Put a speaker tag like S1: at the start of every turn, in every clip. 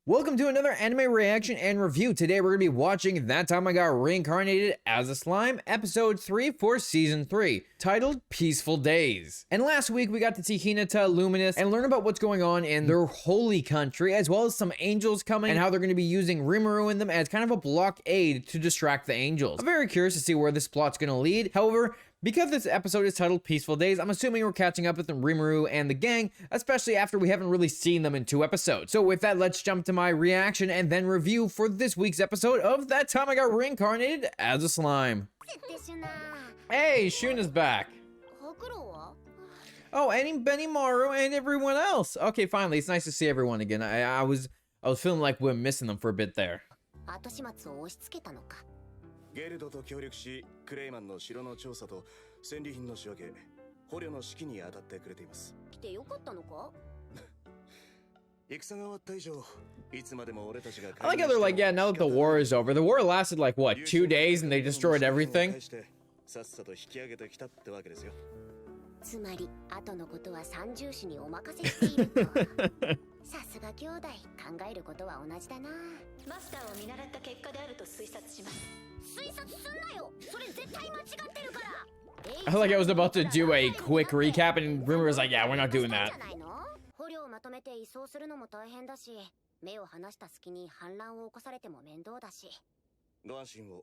S1: Welcome to another anime reaction and review. Today we're going to be watching That Time I Got Reincarnated as a Slime, episode 3 for season 3, titled Peaceful Days. And last week we got to see Hinata, Luminous, and learn about what's going on in their holy country, as well as some angels coming and how they're going to be using Rimuru in them as kind of a blockade to distract the angels. I'm very curious to see where this plot's going to lead. However, because this episode is titled Peaceful Days, I'm assuming we're catching up with the Rimuru and the gang, especially after we haven't really seen them in 2 episodes. So with that, let's jump to my reaction and then review for this week's episode of That Time I Got Reincarnated as a Slime. Hey, Shuna's back. Oh, and Benimaru and everyone else. Okay, finally, it's nice to see everyone again. I was feeling like we're missing them for a bit there.
S2: ゲルドと協力し、クレイマンの城の調査と戦利品の仕分け、捕虜の指揮に当たってくれています。来てよかったのか？戦が終わった以上、いつまでも俺たちが I like how they're like, yeah, now that the war is over. The war lasted like what, 2 days and they destroyed everything? さっさと引き上げてきたってわけですよ。つまり、後のことは三重士にお任せしていると。さすが兄弟、考えることは同じだな。マスターを見習った結果であると推察します。推察すんなよ。それ絶対間違ってるから。I like I was about to do a quick recap and Rimuru was like, yeah, we're not doing that. 捕虜をまとめて移送するのも大変だし、目を離した隙に反乱を起こされても面倒だし。ご安心を。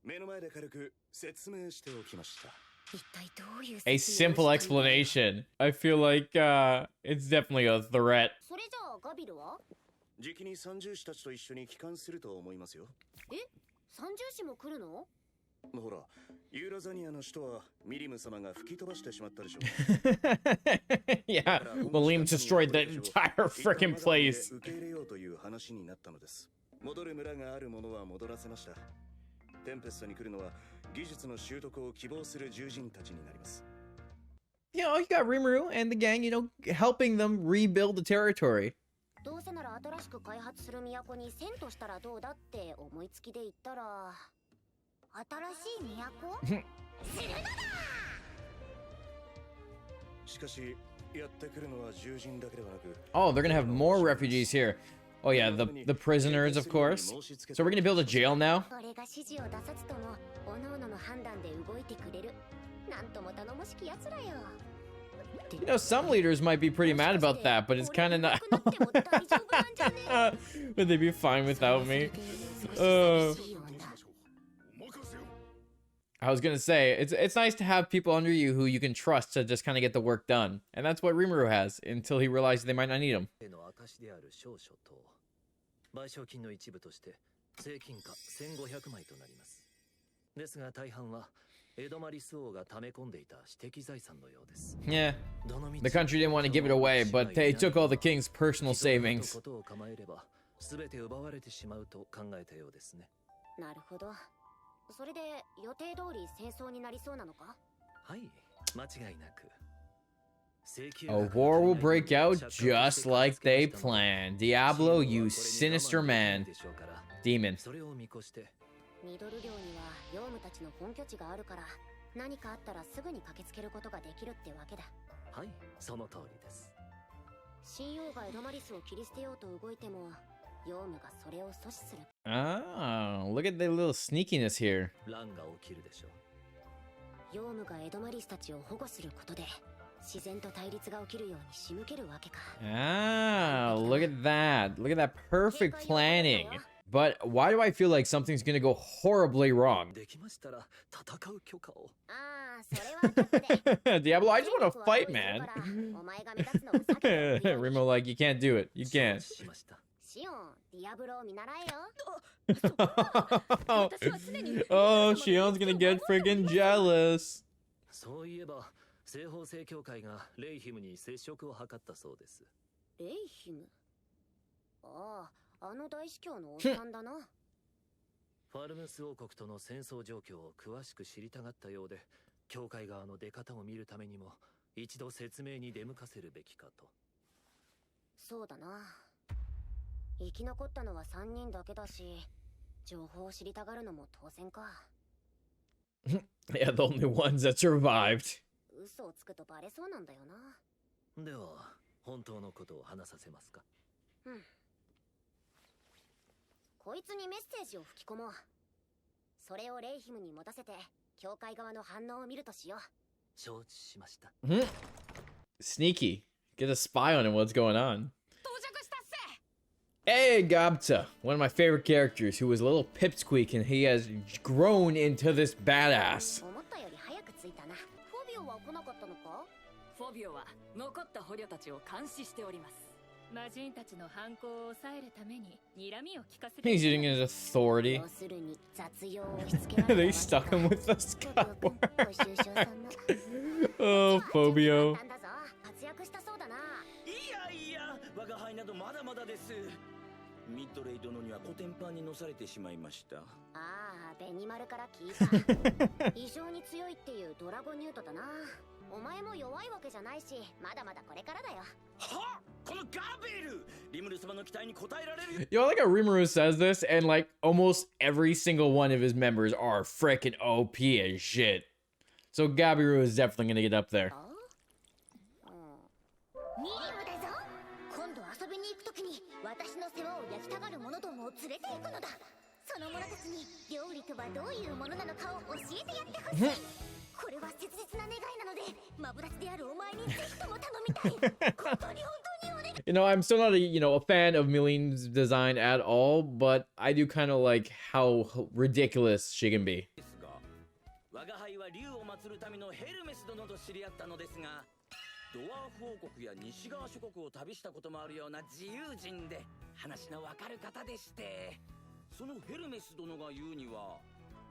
S2: 目の前で軽く説明しておきました。A simple explanation. I feel like it's definitely a threat. それじゃあガビルは？時期に三獣士たちと一緒に帰還すると思いますよ。え？三獣士も来るの？ほら、ユーラザニアの首都はミリム様が吹き飛ばしてしまったでしょう。Yeah, Malim destroyed the entire freaking place. 受け入れようという話になったのです。戻る村があるものは戻らせました。テンペストに来るのは技術の習得を希望する獣人たちになります。You know, you got Rimuru and the gang, you know, helping them rebuild the territory. どうせなら新しく開発する都に遷都したらどうだって思いつきで言ったら、新しい都？死ぬのだ！しかし、やってくるのは獣人だけではなく。Oh, they're gonna have more refugees here. Oh yeah, the prisoners, of course. So we're gonna build a jail now? You know, some leaders might be pretty mad about that, but it's kind of not. Would they be fine without me? I was gonna say, it's nice to have people under you who you can trust to just kind of get the work done. And that's what Rimuru has, until he realizes they might not need him. 賠償金の一部として正金貨1500枚となります。ですが大半はエドマリス王が溜め込んでいた私的財産のようです。Yeah, the country didn't want to give it away, but they took all the king's personal savings. ことを構えれば全て奪われてしまうと考えたようですね。なるほど。それで予定通り戦争になりそうなのか？はい、間違いなく。A war will break out just like they planned. Diablo, you sinister man. Demon. それを見越して、ミドル領にはヨウムたちの本拠地があるから、何かあったらすぐに駆けつけることができるってわけだ。はい、その通りです。神王がエドマリスを切り捨てようと動いても、ヨウムがそれを阻止する。Ah, look at the little sneakiness here. 乱が起きるでしょう。ヨウムがエドマリスたちを保護することで。Ah, look at that. Look at that perfect planning. But why do I feel like something's gonna go horribly wrong? Diablo, I just want to fight, man. Remo, like, you can't do it. You can't. Oh, Shion's gonna get friggin' jealous. 西方聖教会がレイヒムに接触を図ったそうです。レイヒム？ああ、あの大司教のおっさんだな。ファルムス王国との戦争状況を詳しく知りたがったようで、教会側の出方を見るためにも一度説明に出向かせるべきかと。そうだな。生き残ったのは3人だけだし、情報を知りたがるのも当然か。Yeah, the only ones that survived. 嘘をつくとバレそうなんだよな。では、本当のことを話させますか？うん。こいつにメッセージを吹き込もう。それをレイヒムに持たせて教会側の反応を見るとしよう。
S3: 承知しました。
S1: Sneaky. Get a spy on him. What's going on? Hey, Gabta, one of my favorite characters who was a little pipsqueak and he has grown into this badass.
S2: 思ったより早く着いたな。フォビオは来なかったのか？
S4: フォビオは残った捕虜たちを監視しております。魔人たちの犯行を抑えるために睨みを聞かせて。
S1: He's using his authority.
S2: 要するに雑用を押し付けられた
S1: They stuck him with the scout. Oh, Phobio.
S2: 活躍したそうだな。
S3: いやいや、我が輩などまだまだです。ミッドレイ殿にはコテンパンに乗されてしまいました。
S2: ああ、ベニマルから聞いた。異常に強いっていうドラゴニュートだな。お前も弱いわけじゃないし、まだまだこれからだよ。
S3: はっ、このガベル、リムル様の期待に応えられる。
S1: Yo, I like how Rimuru says this, and like almost every single one of his members are frickin' OP as shit. So Gabiru is definitely gonna get up there.
S2: ミリムだぞ。今度遊びに行くときに私の世話を焼きたがる者どもを連れて行くのだ。その者たちに料理とはどういうものなのかを教えてやってほしい。これは切実な願いなので、マブダチであるお前にぜひとも頼みたい。本当にお願い。
S1: You know, I'm still not a fan of Milene's design at all, but I do kind of like how ridiculous she can be.
S3: 我が輩は竜を祀るためのヘルメス殿と知り合ったのですが、ドワーフ王国や西側諸国を旅したこともあるような自由人で話のわかる方でして、そのヘルメス殿が言うには、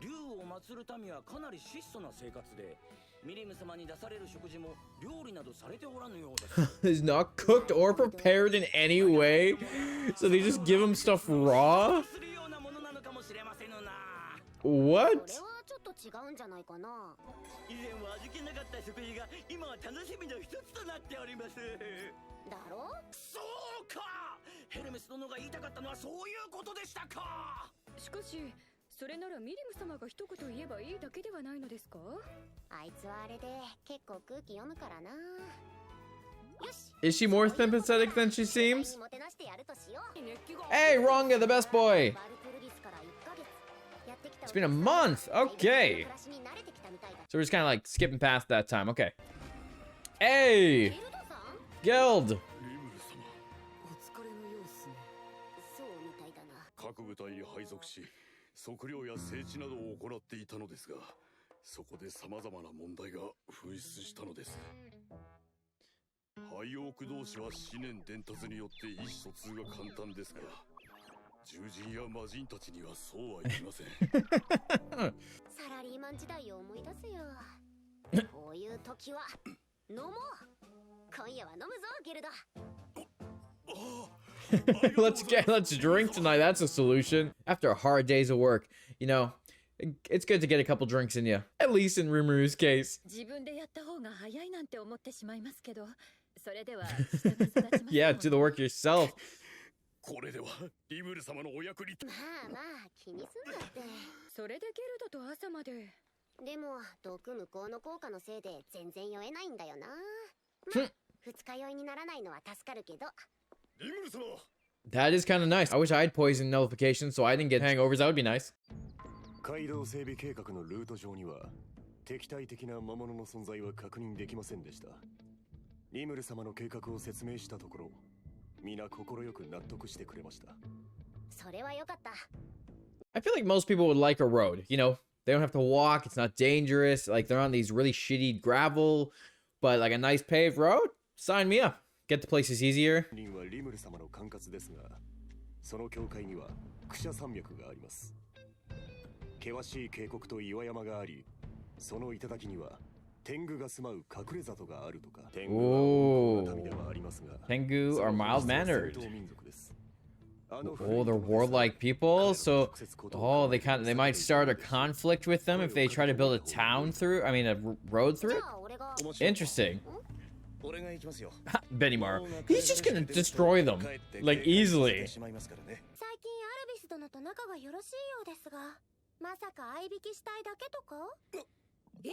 S3: 竜を祀る民はかなり質素な生活で、ミリム様に出される食事も料理などされておらぬようです。
S1: Is not cooked or prepared in any way, so they just give him stuff raw. What?
S2: ちょっと違うんじゃないかな。
S3: 以前は味気なかった食事が今は楽しみの一つとなっております。
S2: だろ？
S3: そうか。ヘルメス殿が言いたかったのはそういうことでしたか。
S4: しかし、それならミリム様が一言言えばいいだけではないのですか？
S2: あいつはあれで結構空気読むからな。よし。
S1: Is she more sympathetic than she seems? Hey, Ronga, the best boy. It's been a month. Okay. So we're just kind of like skipping past that time. Okay. Hey, Guild.
S5: 各部隊に配属し、測量や整地などを行っていたのですが、そこで様々な問題が噴出したのです。廃屋同士は思念伝達によって意思疎通が簡単ですが、獣人や魔人たちにはそうはいきません。
S2: サラリーマン時代を思い出すよ。こういう時は飲もう。今夜は飲むぞ、ゲルド。
S1: let's drink tonight. That's a solution. After a hard day's of work, you know, it's good to get a couple drinks in you. At least in Rimuru's case.
S4: 自分でやった方が早いなんて思ってしまいますけど、それでは
S1: Yeah, do the work yourself.
S5: これではリムル様のお役に。
S2: まあまあ気にすんなって。
S4: それでゲルドと朝まで。
S2: でも毒無効の効果のせいで全然酔えないんだよな。まあ二日酔いにならないのは助かるけど。
S1: That is kind of nice. I wish I had poison nullification so I didn't get hangovers. That would be nice.
S5: 街道整備計画のルート上には敵対的な魔物の存在は確認できませんでした。リムル様の計画を説明したところ、皆心よく納得してくれました。
S2: それは良かった。
S1: I feel like most people would like a road. You know, they don't have to walk. It's not dangerous. Like they're on these really shitty gravel, but like a nice paved road. Sign me up. Get the places easier.
S5: はリムル様の管轄ですが、その境界にはクシャ山脈があります。険しい渓谷と岩山があり、その頂には天狗が住まう隠れ里があるとか。天狗は民ではありますが、
S1: Tengu are mild-mannered. Oh, they're warlike people. So, they might start a conflict with them if they try to build a town through. I mean, a road through it. Interesting. Benimaru. He's just gonna destroy them, like, easily.
S2: 最近アルビス殿と仲がよろしいようですが、まさか相引きしたいだけとか？え？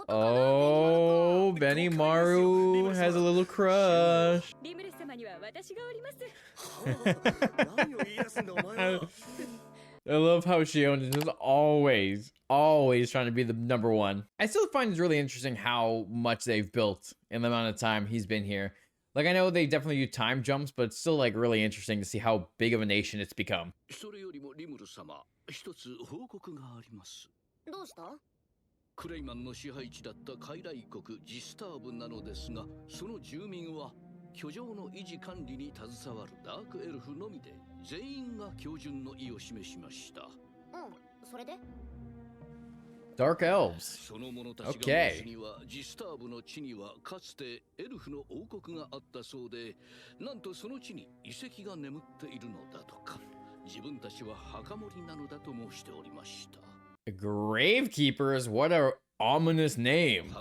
S1: Oh, Benimaru has a little crush. I love how Shion is just always trying to be the number one. I still find it's really interesting how much they've built in the amount of time he's been here. Like, I know they definitely do time jumps, but it's still, like, really interesting to see how big of a nation it's become.
S3: クレイマンの支配地だった傀儡国ジスターブなのですが、その住民は居城の維持管理に携わるダークエルフのみで全員が標準の意を示しました。それで
S1: Dark Elves.
S3: その者たちが申すにはジスターブの地にはかつてエルフの王国があったそうで、なんとその地に遺跡が眠っているのだとか、自分たちは墓守なのだと申しておりました。
S1: Gravekeepers, what a ominous name.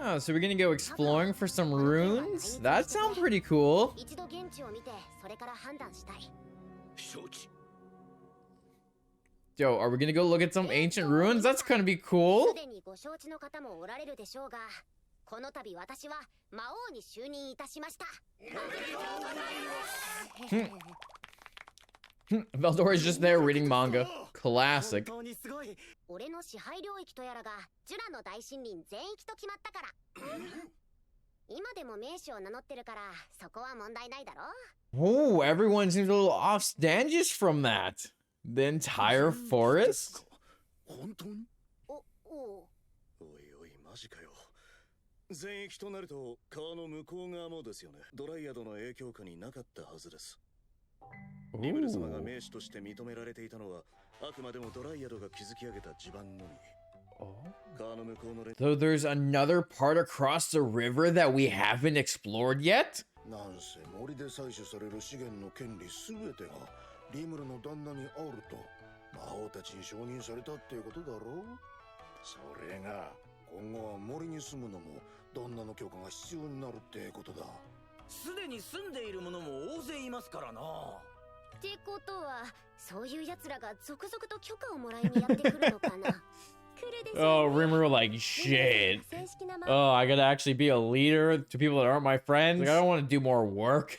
S1: Ah, so we're gonna go exploring for some runes? That sounds pretty cool. Yo, are we gonna go look at some ancient ruins? That's gonna be cool. Veldor is just there reading manga. Classic. Oh, everyone seems a little off-standish from that. The entire forest?
S5: 全域となると川の向こう側もですよね。ドライアドの影響下になかったはずです。リムル様が名手として認められていたのはあくまでもドライアドが築き上げた地盤のみ。川の向こうの
S1: So there's another part across the river that we haven't explored yet?
S5: なんせ森で採取される資源の権利すべてがリムルの旦那にあると魔王たちに承認されたっていうことだろう。それが今後は森に住むのも旦那の許可が必要になるってことだ。
S3: すでに住んでいる者も大勢いますからな。
S2: ってことはそういう奴らが続々と許可をもらいにやってくるのかな。
S1: Oh, Rimuru like, shit. Oh, I gotta actually be a leader to people that aren't my friends? Like, I don't want to do more work.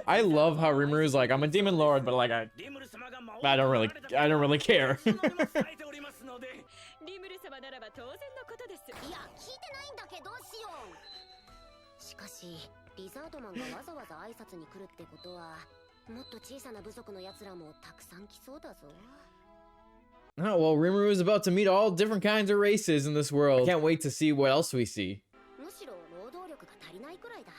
S1: I love how Rimuru's like, I'm a demon lord, but like, I don't really care.
S2: リザードマンがわざわざ挨拶に来るってことはもっと小さな部族の奴らもたくさん来そうだぞ。
S1: Oh, well, Rimuru is about to meet all different kinds of races in this world. I can't wait to see what else we see.
S2: むしろ労働力が足りないくらいだ。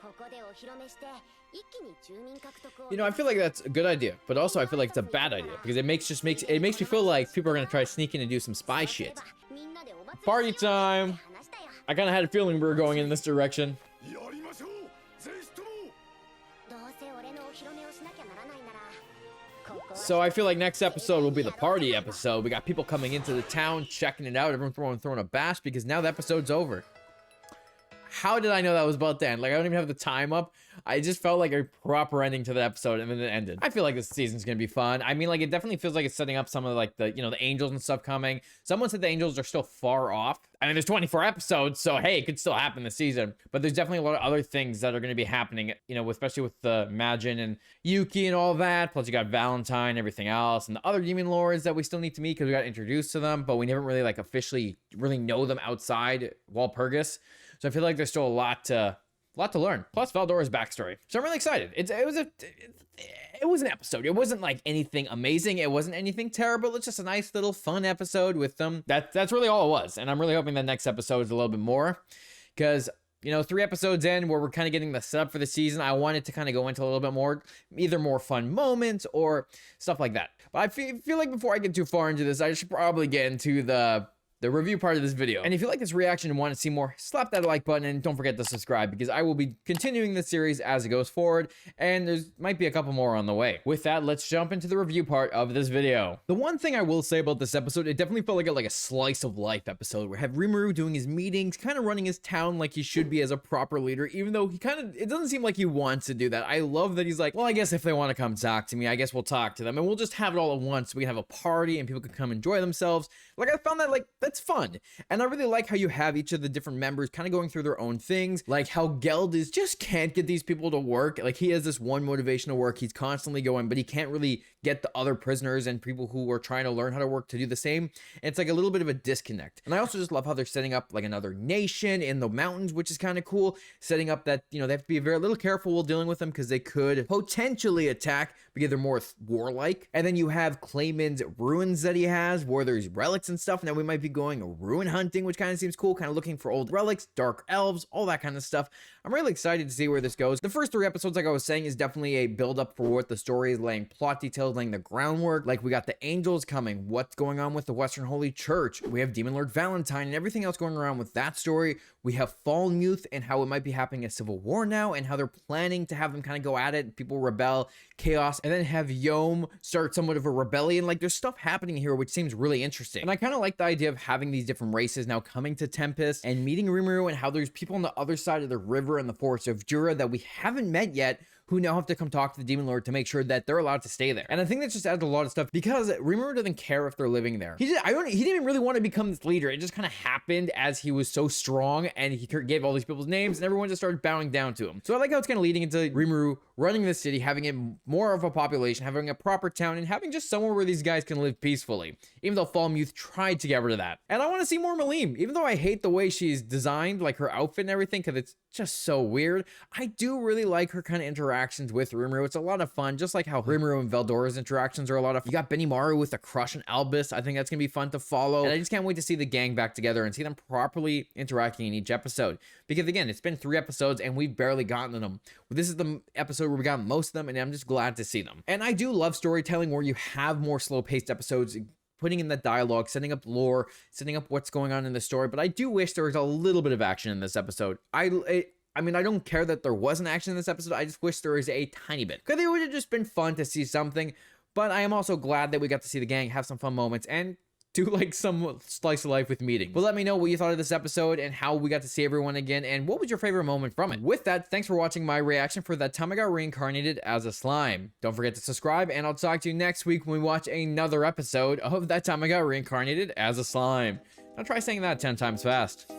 S2: ここでお披露目して一気に住民獲得を
S1: You know, I feel like that's a good idea, but also I feel like it's a bad idea because it makes me feel like people are gonna try to sneak in and do some spy shit. Party time! I kind of had a feeling we were going in this direction. So I feel like next episode will be the party episode. We got people coming into the town, checking it out, everyone throwing a bash because now the episode's over. How did I know that was about to end? Like, I don't even have the time up. I just felt like a proper ending to the episode and then it ended. I feel like this season's gonna be fun. I mean, like, it definitely feels like it's setting up some of like the, you know, the angels and stuff coming. Someone said the angels are still far off. I mean, there's 24 episodes, so hey, it could still happen this season. But there's definitely a lot of other things that are gonna be happening, you know, especially with the Majin and Yuki and all that. Plus you got Valentine, everything else, and the other demon lords that we still need to meet because we got introduced to them, but we never really like officially really know them outside Walpurgis. So I feel like there's still a lot to learn. Plus Veldor's backstory. So I'm really excited. It was an episode. It wasn't like anything amazing. It wasn't anything terrible. It's just a nice little fun episode with them. That's really all it was. And I'm really hoping the next episode is a little bit more. Because, you know, 3 episodes in where we're kind of getting the setup for the season, I wanted to kind of go into a little bit more, either more fun moments or stuff like that. But I feel like before I get too far into this, I should probably get into the the review part of this video. And if you like this reaction and want to see more, slap that like button and don't forget to subscribe because I will be continuing this series as it goes forward and there's might be a couple more on the way. With that, let's jump into the review part of this video. The one thing I will say about this episode, it definitely felt like a slice of life episode where we have Rimuru doing his meetings, kind of running his town like he should be as a proper leader, even though it doesn't seem like he wants to do that. I love that he's like, well, I guess if they want to come talk to me, I guess we'll talk to them and we'll just have it all at once. We can have a party and people can come enjoy themselves. Like I found that that's fun. And I really like how you have each of the different members kind of going through their own things, like how Geld just can't get these people to work. Like he has this one motivation to work. He's constantly going, but he can't really get the other prisoners and people who are trying to learn how to work to do the same. And it's like a little bit of a disconnect. And I also just love how they're setting up like another nation in the mountains, which is kind of cool. Setting up that, they have to be very little careful while dealing with them because they could potentially attack because they're more warlike. And then you have Clayman's ruins that he has where there's relics and stuff. Now we might be going ruin hunting, which kind of seems cool, kind of looking for old relics, dark elves, all that kind of stuff. I'm really excited to see where this goes. The first 3 episodes, like I was saying, is definitely a build up for what the story is, laying plot details, laying the groundwork. Like we got the angels coming, what's going on with the Western Holy Church. We have Demon Lord Valentine and everything else going around with that story. We have Fallen Youth and how it might be happening a civil war now and how they're planning to have them kind of go at it. People rebel, chaos, and then have Yom start somewhat of a rebellion. Like there's stuff happening here which seems really interesting. And I kind of like the idea of having these different races now coming to Tempest and meeting Rimuru and how there's people on the other side of the river in the Forest of Jura that we haven't met yet who now have to come talk to the Demon Lord to make sure that they're allowed to stay there. And I think that just adds a lot of stuff because Rimuru doesn't care if they're living there. He didn't even really want to become this leader. It just kind of happened as he was so strong and he gave all these people's names and everyone just started bowing down to him. So I like how it's kind of leading into Rimuru running the city, having it more of a population, having a proper town, and having just somewhere where these guys can live peacefully, even though Fallen Youth tried to get rid of that. And I want to see more Malim, even though I hate the way she's designed, like her outfit and everything, because it's just so weird. I do really like her kind of interactions with Rimuru. It's a lot of fun, just like how Rimuru and Veldora's interactions are a lot of fun. You got Benimaru with the Crush and Albus. I think that's gonna be fun to follow. And I just can't wait to see the gang back together and see them properly interacting in each episode. Because again, it's been 3 episodes and we've barely gotten them. This is the episode where we got most of them and I'm just glad to see them. And I do love storytelling where you have more slow-paced episodes, putting in the dialogue, setting up lore, setting up what's going on in the story. But I do wish there was a little bit of action in this episode. I mean, I don't care that there wasn't action in this episode. I just wish there was a tiny bit. Because it would have just been fun to see something. But I am also glad that we got to see the gang have some fun moments and do like some slice of life with meetings. But let me know what you thought of this episode and how we got to see everyone again and what was your favorite moment from it. With that, thanks for watching my reaction for That Time I Got Reincarnated as a Slime. Don't forget to subscribe and I'll talk to you next week when we watch another episode of That Time I Got Reincarnated as a Slime. Now try saying that 10 times fast.